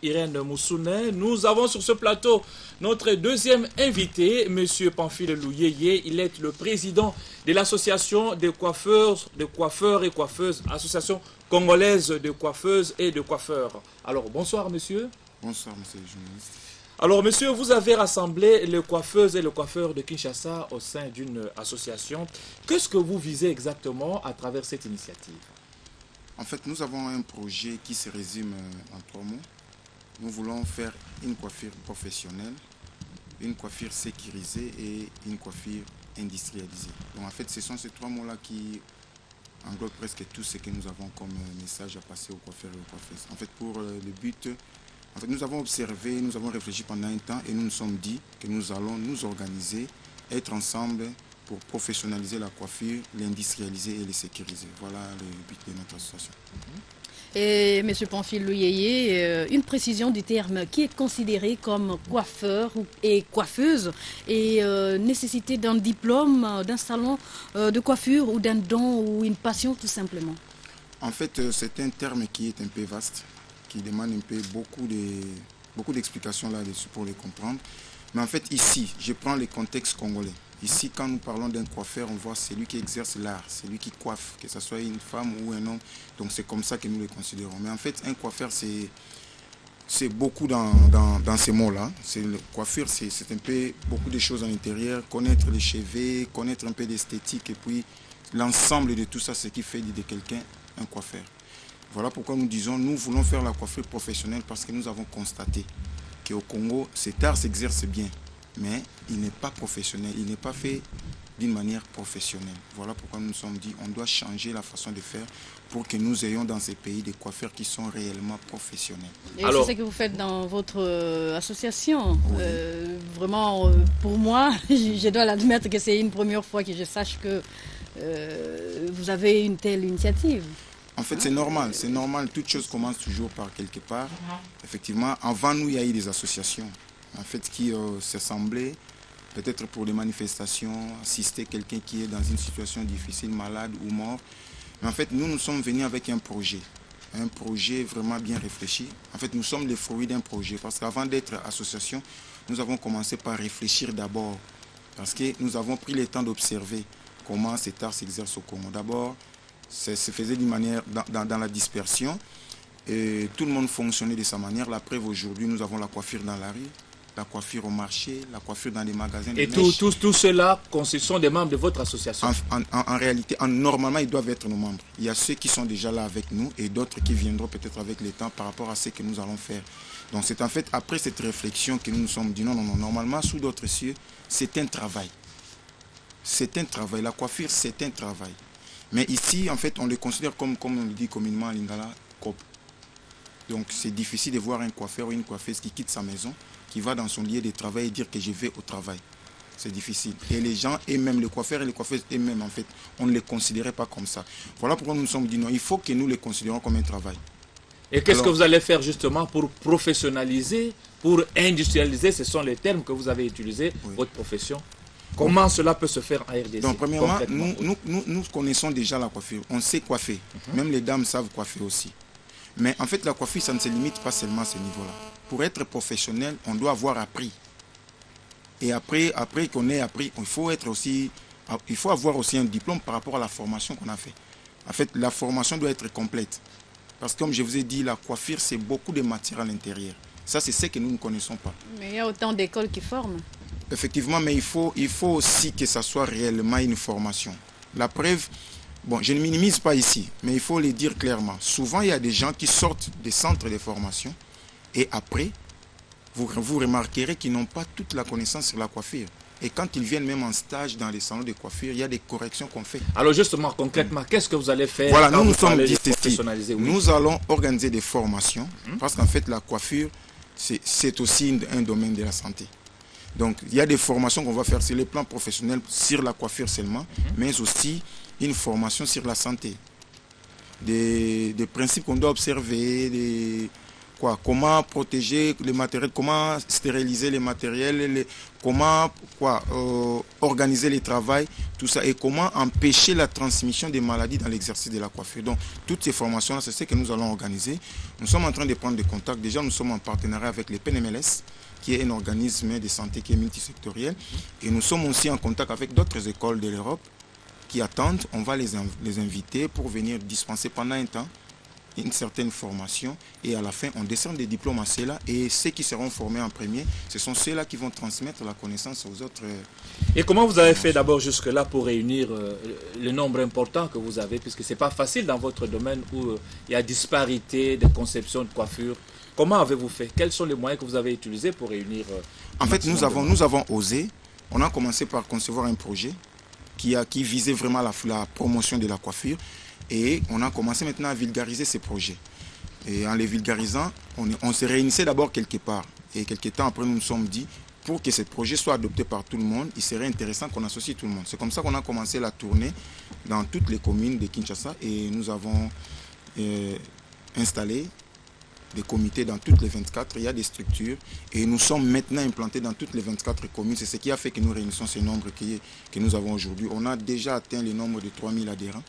Irène Moussounet. Nous avons sur ce plateau notre deuxième invité, M. Pamphile Louyeye. Il est le président de l'association des coiffeurs et coiffeuses, association congolaise de coiffeuses et de coiffeurs. Alors, bonsoir monsieur. Bonsoir monsieur le journaliste. Alors monsieur, vous avez rassemblé les coiffeuses et les coiffeurs de Kinshasa au sein d'une association. Qu'est-ce que vous visez exactement à travers cette initiative? En fait, nous avons un projet qui se résume en 3 mots. Nous voulons faire une coiffure professionnelle, une coiffure sécurisée et une coiffure industrialisée. Donc en fait, ce sont ces 3 mots-là qui englobent presque tout ce que nous avons comme message à passer aux coiffeurs et aux coiffeuses. En fait, pour le but, en fait, nous avons observé, nous avons réfléchi pendant un temps et nous nous sommes dit que nous allons nous organiser, être ensemble pour professionnaliser la coiffure, l'industrialiser et les sécuriser. Voilà le but de notre association. Et M. Pamphile Louyeye, une précision du terme, qui est considéré comme coiffeur et coiffeuse et nécessité d'un diplôme, d'un salon de coiffure ou d'un don ou une passion tout simplement? En fait, c'est un terme qui est un peu vaste, qui demande un peu beaucoup d'explications là-dessus pour les comprendre. Mais en fait, ici, je prends le contexte congolais. Ici, quand nous parlons d'un coiffeur, on voit celui qui exerce l'art, celui qui coiffe, que ce soit une femme ou un homme. Donc c'est comme ça que nous le considérons. Mais en fait, un coiffeur, c'est beaucoup dans ces mots-là. Coiffure, c'est un peu beaucoup de choses à l'intérieur, connaître les cheveux, connaître un peu d'esthétique et puis l'ensemble de tout ça, c'est ce qui fait de quelqu'un un coiffeur. Voilà pourquoi nous disons, nous voulons faire la coiffure professionnelle parce que nous avons constaté qu'au Congo, cet art s'exerce bien. Mais il n'est pas professionnel, il n'est pas fait d'une manière professionnelle. Voilà pourquoi nous nous sommes dit on doit changer la façon de faire pour que nous ayons dans ces pays des coiffeurs qui sont réellement professionnels. Et c'est ce que vous faites dans votre association. Oui. Vraiment, pour moi, je dois l'admettre que c'est une première fois que je sache que vous avez une telle initiative. En fait, c'est normal, toute chose commence toujours par quelque part. Effectivement, avant nous, il y a eu des associations. En fait, qui s'assemblaient peut-être pour des manifestations, assister quelqu'un qui est dans une situation difficile, malade ou mort. Mais en fait, nous sommes venus avec un projet vraiment bien réfléchi. En fait, nous sommes les fruits d'un projet parce qu'avant d'être association, nous avons commencé par réfléchir d'abord parce que nous avons pris le temps d'observer comment cet art s'exerce au Congo. D'abord, ça se faisait d'une manière dans la dispersion et tout le monde fonctionnait de sa manière. La preuve, aujourd'hui, nous avons la coiffure dans la rue, la coiffure au marché, la coiffure dans les magasins. Et tout cela, ce sont des membres de votre association? En réalité, normalement, ils doivent être nos membres. Il y a ceux qui sont déjà là avec nous et d'autres qui viendront peut-être avec le temps par rapport à ce que nous allons faire. Donc c'est en fait après cette réflexion que nous nous sommes dit non, normalement, sous d'autres cieux, c'est un travail. C'est un travail. La coiffure, c'est un travail. Mais ici, en fait, on le considère comme on le dit communément en lingala, cop. Donc c'est difficile de voir un coiffeur ou une coiffeuse qui quitte sa maison, qui va dans son lieu de travail et dire que je vais au travail. C'est difficile. Et les gens eux-mêmes, les coiffeurs et les coiffeuses eux-mêmes, en fait, on ne les considérait pas comme ça. Voilà pourquoi nous nous sommes dit non, il faut que nous les considérons comme un travail. Et qu'est-ce que vous allez faire justement pour professionnaliser, pour industrialiser, ce sont les termes que vous avez utilisés, oui. Votre profession. Comment cela peut se faire en RDC? Donc premièrement, nous connaissons déjà la coiffure. On sait coiffer. Même les dames savent coiffer aussi. Mais en fait, la coiffure, ça ne se limite pas seulement à ce niveau-là. Pour être professionnel, on doit avoir appris. Et après qu'on ait appris, il faut avoir aussi un diplôme par rapport à la formation qu'on a fait. En fait, la formation doit être complète. Parce que comme je vous ai dit, la coiffure, c'est beaucoup de matière à l'intérieur. Ça, c'est ce que nous ne connaissons pas. Mais il y a autant d'écoles qui forment. Effectivement, mais il faut aussi que ça soit réellement une formation. La preuve, bon, je ne minimise pas ici, mais il faut le dire clairement. Souvent, il y a des gens qui sortent des centres de formation et après, vous remarquerez qu'ils n'ont pas toute la connaissance sur la coiffure. Et quand ils viennent même en stage dans les salons de coiffure, il y a des corrections qu'on fait. Alors justement, concrètement, qu'est-ce que vous allez faire? Voilà, nous sommes dit ici, oui. Nous allons organiser des formations parce qu'en fait, la coiffure, c'est aussi un domaine de la santé. Donc, il y a des formations qu'on va faire sur les plans professionnels, sur la coiffure seulement, mais aussi une formation sur la santé. Des principes qu'on doit observer, comment protéger les matériels, comment stériliser les matériels, comment organiser le travail, tout ça, et comment empêcher la transmission des maladies dans l'exercice de la coiffure. Donc, toutes ces formations-là, c'est ce que nous allons organiser. Nous sommes en train de prendre des contacts. Déjà, nous sommes en partenariat avec les PNMLS, qui est un organisme de santé qui est multisectoriel. Et nous sommes aussi en contact avec d'autres écoles de l'Europe qui attendent. On va les inviter pour venir dispenser pendant un temps une certaine formation, et à la fin on décerne des diplômes à ceux-là, et ceux qui seront formés en premier, ce sont ceux-là qui vont transmettre la connaissance aux autres. Et comment vous avez fait d'abord jusque-là pour réunir le nombre important que vous avez, puisque ce n'est pas facile dans votre domaine où il y a disparité de conception de coiffure. Comment avez-vous fait? Quels sont les moyens que vous avez utilisés pour réunir En fait, nous avons osé. On a commencé par concevoir un projet qui visait vraiment la promotion de la coiffure. Et on a commencé maintenant à vulgariser ces projets. Et en les vulgarisant, on se réunissait d'abord quelque part. Et quelques temps après, nous nous sommes dit, pour que ce projet soit adopté par tout le monde, il serait intéressant qu'on associe tout le monde. C'est comme ça qu'on a commencé la tournée dans toutes les communes de Kinshasa. Et nous avons installé des comités dans toutes les 24. Il y a des structures. Et nous sommes maintenant implantés dans toutes les 24 communes. C'est ce qui a fait que nous réunissons ce nombre que nous avons aujourd'hui. On a déjà atteint le nombre de 3000 adhérents.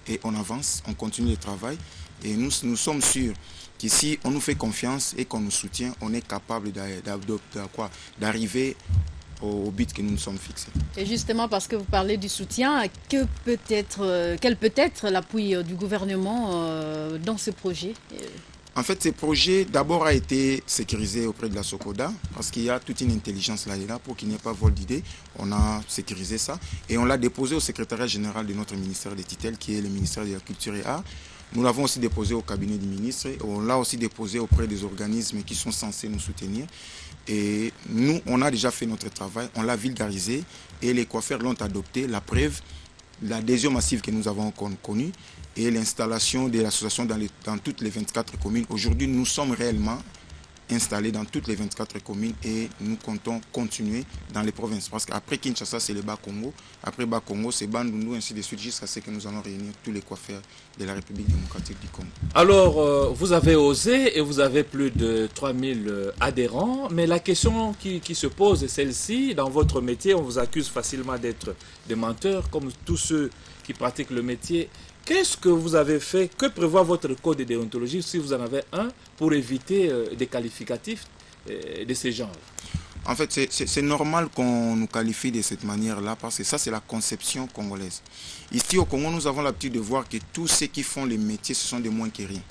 Et on avance, on continue le travail. Et nous sommes sûrs que si on nous fait confiance et qu'on nous soutient, on est capable d'arriver au but que nous nous sommes fixés. Et justement, parce que vous parlez du soutien, quel peut être l'appui du gouvernement dans ce projet? En fait, ce projet d'abord a été sécurisé auprès de la SOCODA parce qu'il y a toute une intelligence là-dedans pour qu'il n'y ait pas vol d'idées. On a sécurisé ça et on l'a déposé au secrétariat général de notre ministère des tutelles qui est le ministère de la Culture et Arts. Nous l'avons aussi déposé au cabinet du ministre. On l'a aussi déposé auprès des organismes qui sont censés nous soutenir. Et nous, on a déjà fait notre travail, on l'a vulgarisé et les coiffeurs l'ont adopté. La preuve, l'adhésion massive que nous avons connue et l'installation de l'association dans toutes les 24 communes. Aujourd'hui, nous sommes réellement installés dans toutes les 24 communes et nous comptons continuer dans les provinces. Parce qu'après Kinshasa, c'est le Bas-Congo. Après Bas-Congo, c'est Bandundu, ainsi de suite, jusqu'à ce que nous allons réunir tous les coiffeurs de la République démocratique du Congo. Alors, vous avez osé et vous avez plus de 3000 adhérents. Mais la question qui se pose est celle-ci. Dans votre métier, on vous accuse facilement d'être des menteurs, comme tous ceux qui pratiquent le métier. Qu'est-ce que vous avez fait? Que prévoit votre code de déontologie, si vous en avez un, pour éviter des qualificatifs de ces genres? En fait, c'est normal qu'on nous qualifie de cette manière-là, parce que ça, c'est la conception congolaise. Ici, au Congo, nous avons l'habitude de voir que tous ceux qui font les métiers, ce sont des moins que rien.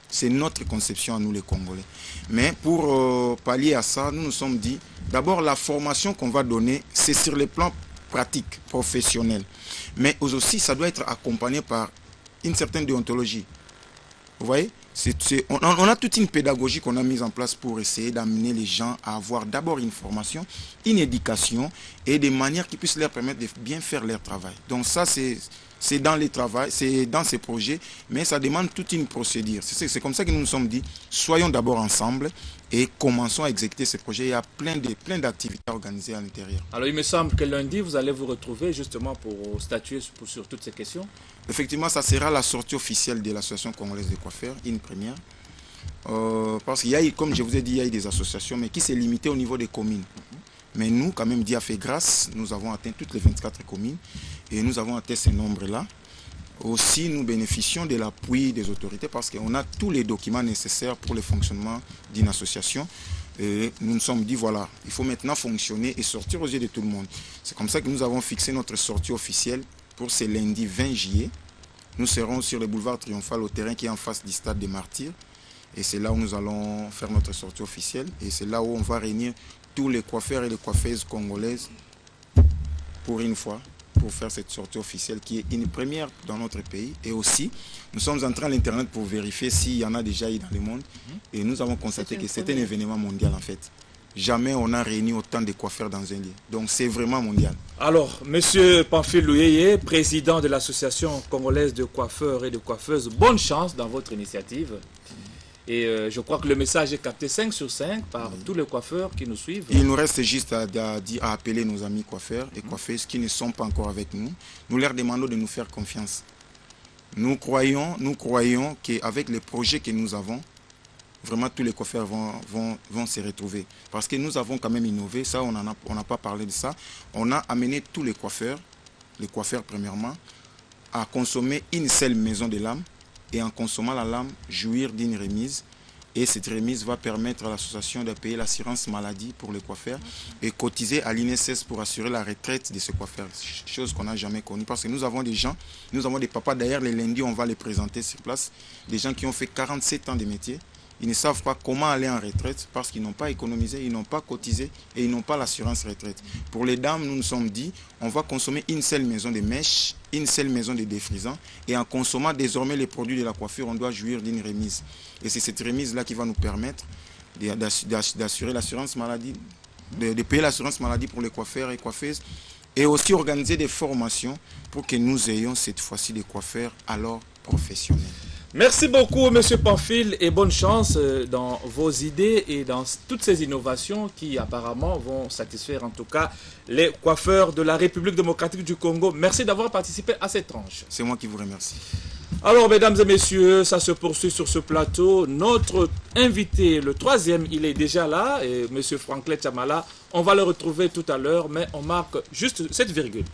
C'est notre conception à nous, les Congolais. Mais pour pallier à ça, nous nous sommes dit, d'abord, la formation qu'on va donner, c'est sur le plan pratique, professionnel. Mais aussi, ça doit être accompagné par une certaine déontologie. Vous voyez, on a toute une pédagogie qu'on a mise en place pour essayer d'amener les gens à avoir d'abord une formation, une éducation et des manières qui puissent leur permettre de bien faire leur travail. Donc ça, c'est dans les travaux, c'est dans ces projets, mais ça demande toute une procédure. C'est comme ça que nous nous sommes dit, soyons d'abord ensemble et commençons à exécuter ces projets. Il y a plein d'activités organisées à l'intérieur. Alors il me semble que lundi, vous allez vous retrouver justement pour statuer sur toutes ces questions. Effectivement, ça sera la sortie officielle de l'Association congolaise des coiffeurs, une première. Parce qu'il y a, comme je vous ai dit, il y a eu des associations, mais qui s'est limitée au niveau des communes. Mais nous, quand même, Dieu a fait grâce, nous avons atteint toutes les 24 communes et nous avons atteint ces nombres-là. Aussi, nous bénéficions de l'appui des autorités parce qu'on a tous les documents nécessaires pour le fonctionnement d'une association. Et nous nous sommes dit, voilà, il faut maintenant fonctionner et sortir aux yeux de tout le monde. C'est comme ça que nous avons fixé notre sortie officielle pour ce lundi 20 juillet. Nous serons sur le boulevard Triomphal, au terrain qui est en face du stade des Martyrs. Et c'est là où nous allons faire notre sortie officielle. Et c'est là où on va réunir tous les coiffeurs et les coiffeuses congolaises pour une fois, pour faire cette sortie officielle qui est une première dans notre pays. Et aussi, nous sommes entrés à l'Internet pour vérifier s'il y en a déjà eu dans le monde. Et nous avons constaté que c'est un événement mondial en fait. Jamais on a réuni autant de coiffeurs dans un lieu. Donc c'est vraiment mondial. Alors, Monsieur Pamphile Louyeye, président de l'Association congolaise de coiffeurs et de coiffeuses, bonne chance dans votre initiative. Et je crois que le message est capté 5 sur 5 par tous les coiffeurs qui nous suivent. Il nous reste juste à appeler nos amis coiffeurs et coiffeuses qui ne sont pas encore avec nous. Nous leur demandons de nous faire confiance. Nous croyons qu'avec les projets que nous avons, vraiment tous les coiffeurs vont se retrouver. Parce que nous avons quand même innové, ça on n'a pas parlé de ça. On a amené tous les coiffeurs premièrement, à consommer une seule maison de lame et en consommant la lame, jouir d'une remise. Et cette remise va permettre à l'association de payer l'assurance maladie pour les coiffeurs et cotiser à l'INSS pour assurer la retraite de ce coiffeur. Chose qu'on n'a jamais connue parce que nous avons des gens, nous avons des papas, d'ailleurs les lundis on va les présenter sur place, des gens qui ont fait 47 ans de métier. Ils ne savent pas comment aller en retraite parce qu'ils n'ont pas économisé, ils n'ont pas cotisé et ils n'ont pas l'assurance retraite. Pour les dames, nous nous sommes dit, on va consommer une seule maison de mèches, une seule maison de défrisant et en consommant désormais les produits de la coiffure, on doit jouir d'une remise. Et c'est cette remise-là qui va nous permettre d'assurer l'assurance maladie, de payer l'assurance maladie pour les coiffeurs et coiffeuses et aussi organiser des formations pour que nous ayons cette fois-ci des coiffeurs alors professionnels. Merci beaucoup, M. Pamphile, et bonne chance dans vos idées et dans toutes ces innovations qui apparemment vont satisfaire en tout cas les coiffeurs de la République démocratique du Congo. Merci d'avoir participé à cette tranche. C'est moi qui vous remercie. Alors, mesdames et messieurs, ça se poursuit sur ce plateau. Notre invité, le troisième, il est déjà là, et M. Franklin Tchamala. On va le retrouver tout à l'heure, mais on marque juste cette virgule.